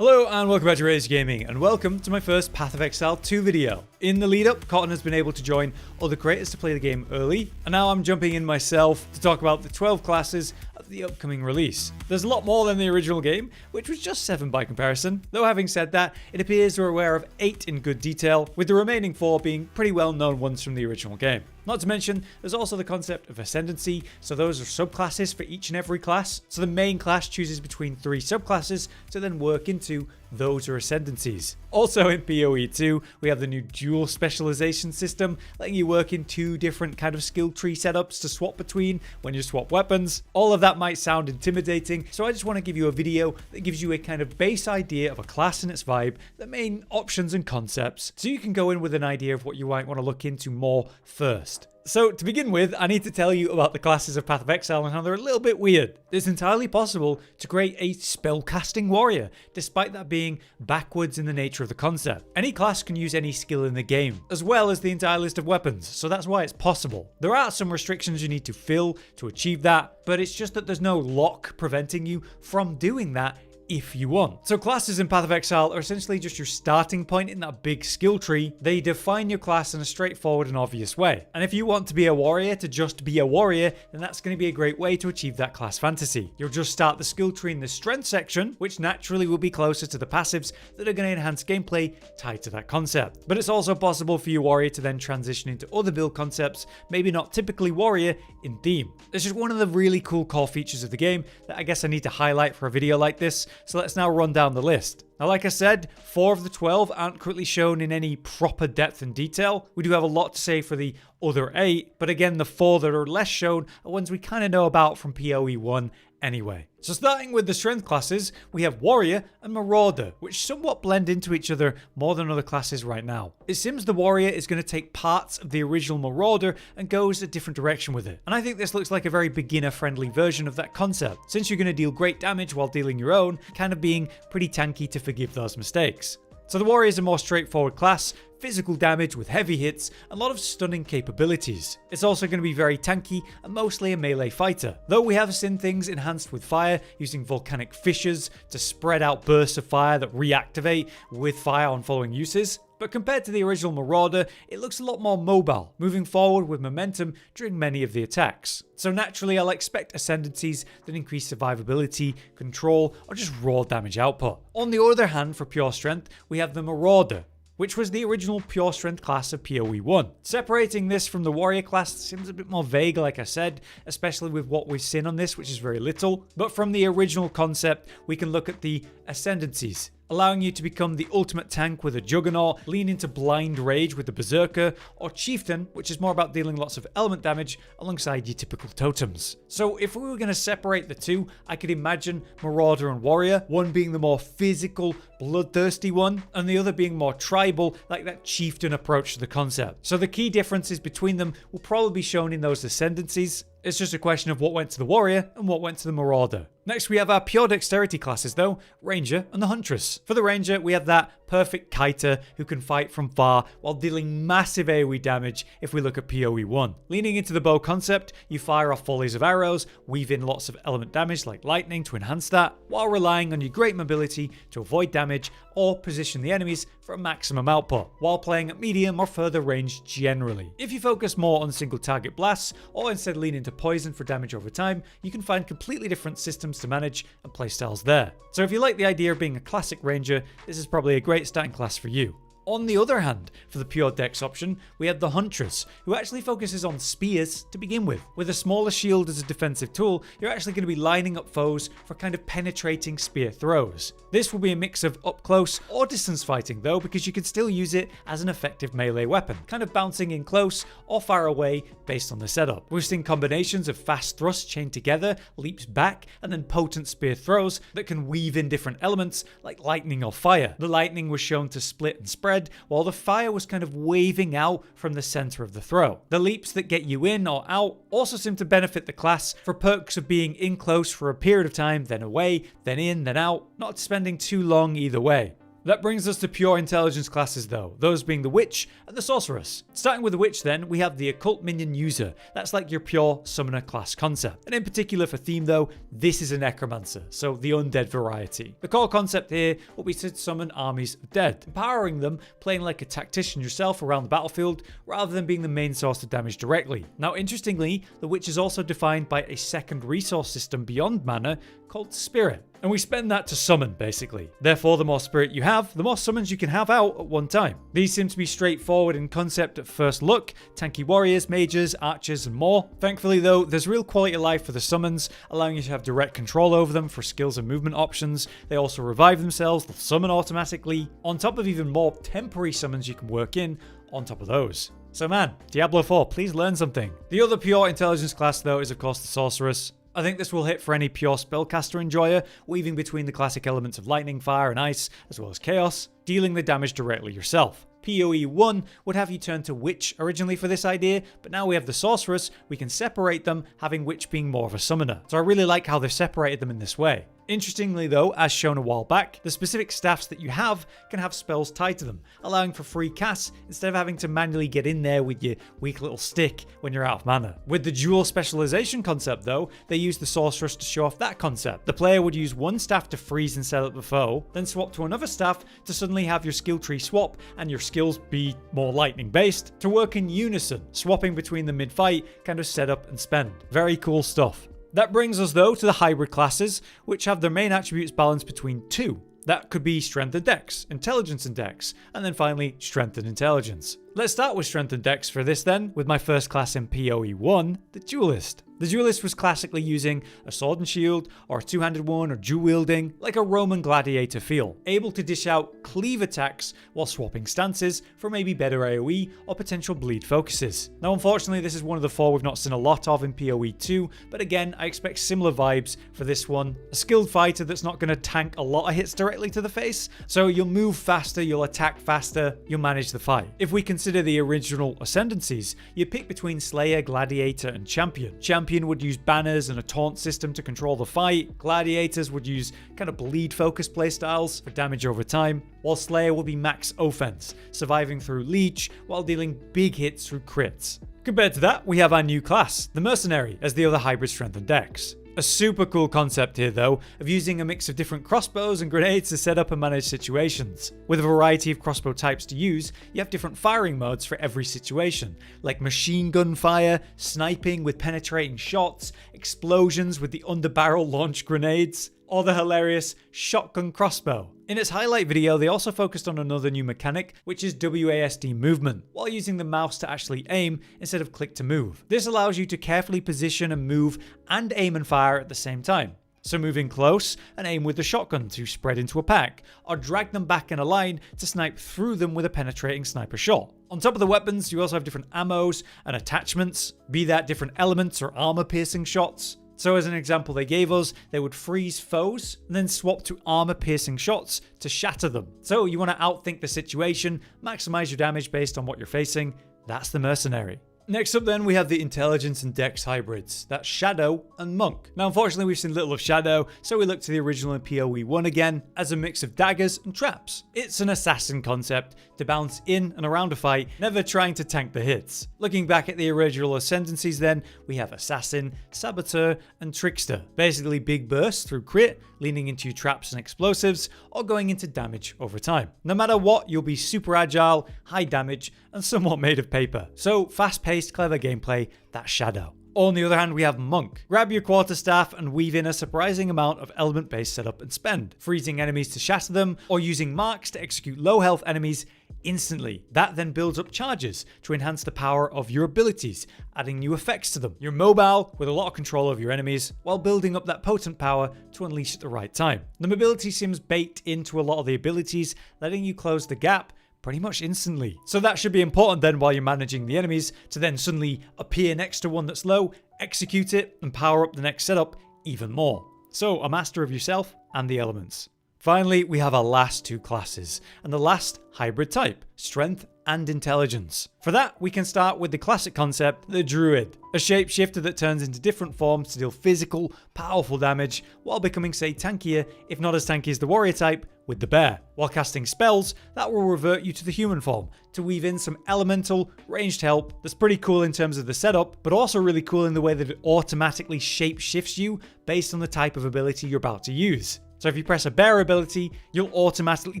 Hello and welcome back to Rage Gaming, and welcome to my first Path of Exile 2 video. In the lead up, Cotton has been able to join other creators to play the game early, and now I'm jumping in myself to talk about the 12 classes of the upcoming release. There's a lot more than the original game, which was just 7 by comparison, though having said that, it appears we're aware of 8 in good detail, with the remaining 4 being pretty well known ones from the original game. Not to mention, there's also the concept of ascendancy, so those are subclasses for each and every class. So the main class chooses between 3 subclasses to then work into those are ascendancies. Also in PoE 2, we have the new dual specialization system, letting you work in 2 different kind of skill tree setups to swap between when you swap weapons. All of that might sound intimidating, so I just want to give you a video that gives you a kind of base idea of a class and its vibe, the main options and concepts, so you can go in with an idea of what you might want to look into more first. So to begin with, I need to tell you about the classes of Path of Exile and how they're a little bit weird. It's entirely possible to create a spellcasting warrior, despite that being backwards in the nature of the concept. Any class can use any skill in the game, as well as the entire list of weapons, so that's why it's possible. There are some restrictions you need to fill to achieve that, but it's just that there's no lock preventing you from doing that if you want. So classes in Path of Exile are essentially just your starting point in that big skill tree. They define your class in a straightforward and obvious way. And if you want to be a warrior to just be a warrior, then that's going to be a great way to achieve that class fantasy. You'll just start the skill tree in the strength section, which naturally will be closer to the passives that are going to enhance gameplay tied to that concept. But it's also possible for your warrior to then transition into other build concepts, maybe not typically warrior in theme. It's just one of the really cool core features of the game that I guess I need to highlight for a video like this. So let's now run down the list. Now, like I said, 4 of the 12 aren't currently shown in any proper depth and detail. We do have a lot to say for the other 8, but again, the 4 that are less shown are ones we kind of know about from PoE 1 anyway. So starting with the strength classes, we have warrior and marauder, which somewhat blend into each other more than other classes right now. It seems the warrior is going to take parts of the original marauder and goes a different direction with it. And I think this looks like a very beginner friendly version of that concept, since you're going to deal great damage while dealing your own, kind of being pretty tanky to forgive those mistakes. So the warrior is a more straightforward class, physical damage with heavy hits, and a lot of stunning capabilities. It's also going to be very tanky and mostly a melee fighter, though we have seen things enhanced with fire, using volcanic fissures to spread out bursts of fire that reactivate with fire on following uses. But compared to the original Marauder, it looks a lot more mobile, moving forward with momentum during many of the attacks. So naturally, I'll expect ascendancies that increase survivability, control, or just raw damage output. On the other hand, for pure strength, we have the Marauder, which was the original pure strength class of PoE 1. Separating this from the warrior class seems a bit more vague, like I said, especially with what we've seen on this, which is very little. But from the original concept, we can look at the ascendancies, allowing you to become the ultimate tank with a juggernaut, lean into blind rage with the berserker, or chieftain, which is more about dealing lots of element damage alongside your typical totems. So if we were going to separate the two, I could imagine marauder and warrior, one being the more physical, bloodthirsty one, and the other being more tribal, like that chieftain approach to the concept. So the key differences between them will probably be shown in those ascendancies. It's just a question of what went to the warrior and what went to the marauder. Next, we have our pure dexterity classes though, ranger and the huntress. For the ranger, we have that perfect kiter who can fight from far while dealing massive AoE damage if we look at PoE 1. Leaning into the bow concept, you fire off volleys of arrows, weave in lots of element damage like lightning to enhance that, while relying on your great mobility to avoid damage or position the enemies for a maximum output, while playing at medium or further range generally. If you focus more on single target blasts, or instead lean into poison for damage over time, you can find completely different systems to manage and playstyles there. So if you like the idea of being a classic ranger, this is probably a great starting class for you. On the other hand, for the pure dex option, we have the huntress, who actually focuses on spears to begin with. With a smaller shield as a defensive tool, you're actually going to be lining up foes for kind of penetrating spear throws. This will be a mix of up close or distance fighting though, because you can still use it as an effective melee weapon, kind of bouncing in close or far away based on the setup. We've seen combinations of fast thrusts chained together, leaps back, and then potent spear throws that can weave in different elements like lightning or fire. The lightning was shown to split and spread, while the fire was kind of waving out from the center of the throw. The leaps that get you in or out also seem to benefit the class for perks of being in close for a period of time, then away, then in, then out, not spending too long either way. That brings us to pure intelligence classes though, those being the witch and the sorceress. Starting with the witch then, we have the occult minion user. That's like your pure summoner class concept. And in particular for theme though, this is a necromancer, so the undead variety. The core concept here will be to summon armies of dead, empowering them, playing like a tactician yourself around the battlefield, rather than being the main source of damage directly. Now interestingly, the witch is also defined by a second resource system beyond mana called spirit. And we spend that to summon, basically. Therefore, the more spirit you have, the more summons you can have out at one time. These seem to be straightforward in concept at first look, tanky warriors, mages, archers, and more. Thankfully though, there's real quality of life for the summons, allowing you to have direct control over them for skills and movement options. They also revive themselves, they'll summon automatically, on top of even more temporary summons you can work in on top of those. So man, Diablo 4, please learn something. The other pure intelligence class though is of course the sorceress. I think this will hit for any pure spellcaster enjoyer, weaving between the classic elements of lightning, fire, and ice, as well as chaos, dealing the damage directly yourself. PoE 1 would have you turn to Witch originally for this idea, but now we have the Sorceress, we can separate them, having Witch being more of a summoner. So I really like how they've separated them in this way. Interestingly though, as shown a while back, the specific staffs that you have can have spells tied to them, allowing for free casts instead of having to manually get in there with your weak little stick when you're out of mana. With the dual specialization concept though, they use the Sorceress to show off that concept. The player would use one staff to freeze and set up the foe, then swap to another staff to suddenly have your skill tree swap and your skills be more lightning based to work in unison, swapping between the mid-fight kind of setup and spend. Very cool stuff. That brings us though to the hybrid classes, which have their main attributes balanced between two. That could be strength and dex, intelligence and dex, and then finally strength and intelligence. Let's start with strength and dex for this then, with my first class in PoE 1, the duelist. The duelist was classically using a sword and shield, or a two-handed one, or dual wielding, like a Roman gladiator feel, able to dish out cleave attacks while swapping stances for maybe better AoE or potential bleed focuses. Now unfortunately this is one of the four we've not seen a lot of in PoE 2, but again I expect similar vibes for this one. A skilled fighter that's not going to tank a lot of hits directly to the face, so you'll move faster, you'll attack faster, you'll manage the fight. If we consider the original ascendancies, you pick between Slayer, Gladiator, and Champion. Champion would use banners and a taunt system to control the fight. Gladiators would use kind of bleed focus playstyles for damage over time, while Slayer would be max offense, surviving through leech while dealing big hits through crits. Compared to that, we have our new class, the mercenary, as the other hybrid strength and dex. A super cool concept here though, of using a mix of different crossbows and grenades to set up and manage situations. With a variety of crossbow types to use, you have different firing modes for every situation, like machine gun fire, sniping with penetrating shots, explosions with the underbarrel launch grenades, or the hilarious shotgun crossbow. In its highlight video, they also focused on another new mechanic, which is WASD movement, while using the mouse to actually aim instead of click to move. This allows you to carefully position and move and aim and fire at the same time. So move in close and aim with the shotgun to spread into a pack, or drag them back in a line to snipe through them with a penetrating sniper shot. On top of the weapons, you also have different ammos and attachments, be that different elements or armor piercing shots. So as an example they gave us, they would freeze foes and then swap to armor piercing shots to shatter them. So you want to outthink the situation, maximize your damage based on what you're facing. That's the mercenary. Next up then, we have the intelligence and dex hybrids. That's Shadow and Monk. Now unfortunately we've seen little of Shadow, so we look to the original in PoE 1 again, as a mix of daggers and traps. It's an assassin concept to bounce in and around a fight, never trying to tank the hits. Looking back at the original ascendancies then, we have Assassin, Saboteur, and Trickster. Basically big bursts through crit, leaning into your traps and explosives, or going into damage over time. No matter what, you'll be super agile, high damage, and somewhat made of paper. So fast-paced, clever gameplay, that's Shadow. On the other hand, we have Monk. Grab your quarterstaff and weave in a surprising amount of element-based setup and spend, freezing enemies to shatter them, or using marks to execute low-health enemies instantly. That then builds up charges to enhance the power of your abilities, adding new effects to them. You're mobile with a lot of control over your enemies, while building up that potent power to unleash at the right time. The mobility seems baked into a lot of the abilities, letting you close the gap pretty much instantly. So that should be important then while you're managing the enemies, to then suddenly appear next to one that's low, execute it, and power up the next setup even more. So a master of yourself and the elements. Finally, we have our last two classes, and the last hybrid type, strength and intelligence. For that, we can start with the classic concept, the druid, a shapeshifter that turns into different forms to deal physical, powerful damage, while becoming, say, tankier, if not as tanky as the warrior type, with the bear. while casting spells that will revert you to the human form to weave in some elemental, ranged help that's pretty cool in terms of the setup, but also really cool in the way that it automatically shape shifts you based on the type of ability you're about to use. So if you press a bear ability, you'll automatically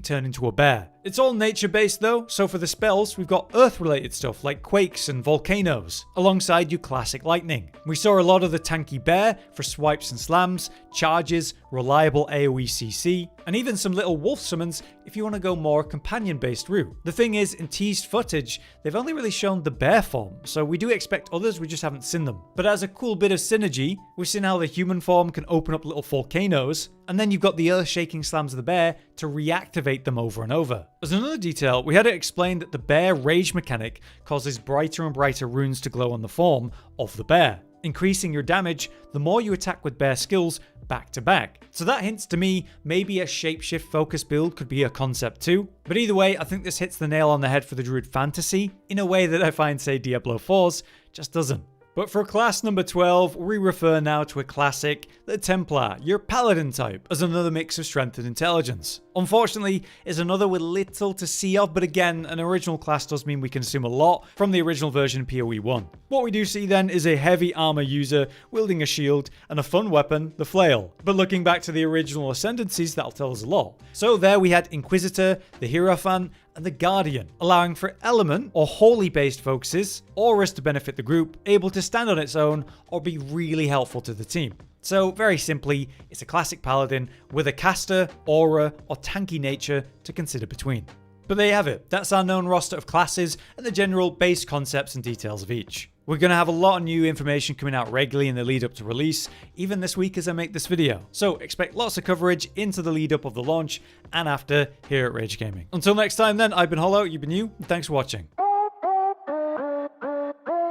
turn into a bear. It's all nature based though, so for the spells, we've got earth related stuff like quakes and volcanoes, alongside your classic lightning. We saw a lot of the tanky bear for swipes and slams, charges, reliable AoE CC, and even some little wolf summons if you want to go more companion based route. The thing is, in teased footage, they've only really shown the bear form, so we do expect others, we just haven't seen them. But as a cool bit of synergy, we've seen how the human form can open up little volcanoes, and then you've got the earth-shaking slams of the bear to reactivate them over and over. As another detail, we had it explained that the bear rage mechanic causes brighter and brighter runes to glow on the form of the bear, increasing your damage the more you attack with bear skills back to back. So that hints to me maybe a shapeshift focus build could be a concept too. But either way, I think this hits the nail on the head for the druid fantasy in a way that I find, say, Diablo 4's just doesn't. But for class number 12, we refer now to a classic, the Templar, your paladin type, as another mix of strength and intelligence. Unfortunately, is another with little to see of, but again, an original class does mean we can assume a lot from the original version PoE 1. What we do see then is a heavy armor user wielding a shield and a fun weapon, the flail. But looking back to the original ascendancies, that'll tell us a lot. So there we had Inquisitor, the Hierophant, and the Guardian, allowing for element or holy based focuses, auras to benefit the group, able to stand on its own or be really helpful to the team. So very simply, it's a classic paladin with a caster, aura, or tanky nature to consider between. But there you have it, that's our known roster of classes and the general base concepts and details of each. We're going to have a lot of new information coming out regularly in the lead up to release, even this week as I make this video. So expect lots of coverage into the lead up of the launch and after here at Rage Gaming. Until next time then, I've been Hollow, you've been you, and thanks for watching.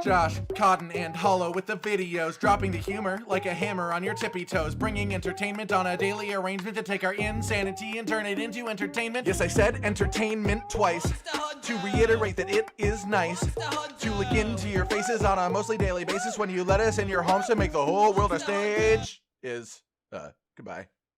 Josh, Cotton, and Hollow with the videos, dropping the humor like a hammer on your tippy toes, bringing entertainment on a daily arrangement to take our insanity and turn it into entertainment. Yes, I said entertainment twice, to reiterate that it is nice to look into your faces on a mostly daily basis when you let us in your homes to make the whole world a stage. Goodbye.